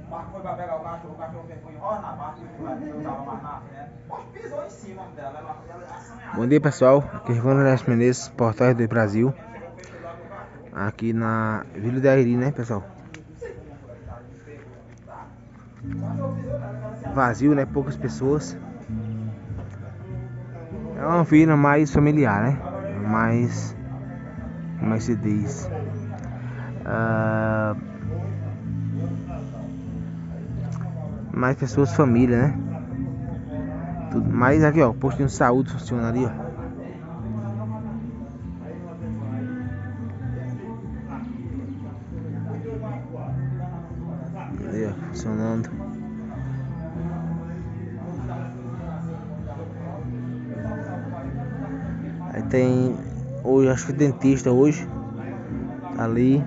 Marco foi pra pegar o cachorro pegou enrola na barca e não tava mais na frente. Pisou em cima dela. Bom dia, pessoal. Aqui é Ricardo Ernesto Menezes, Portais do Brasil. Aqui na Vila da Iri, né, pessoal? Vazio, né? Poucas pessoas. É uma vila mais familiar, né? Mais, como é que se diz? Mais pessoas, família, né? Tudo. Mas aqui, ó, o postinho de saúde funciona ali, ó. Ali, ó, funcionando. Aí tem, hoje, acho que dentista hoje. Tá ali.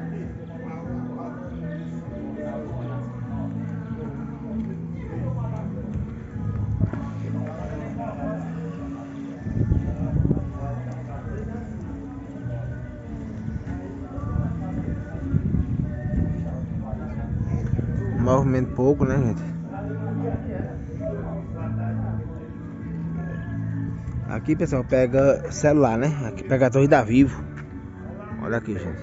Movimento pouco, né, gente? Aqui, pessoal, pega celular, né? Aqui pega a Torre da Vivo. Olha aqui, gente.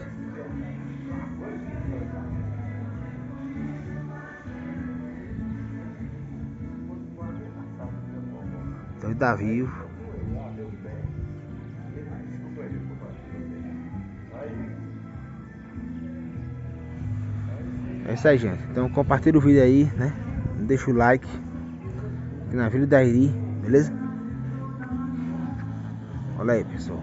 Torre da Vivo. É isso aí, gente. Então compartilha o vídeo aí, né? Deixa o like aqui na Vila da Iri, beleza? Olha aí, pessoal.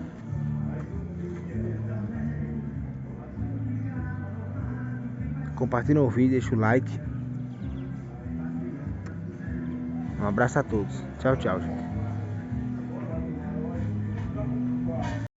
Compartilha o vídeo, deixa o like. Um abraço a todos. Tchau, tchau, gente.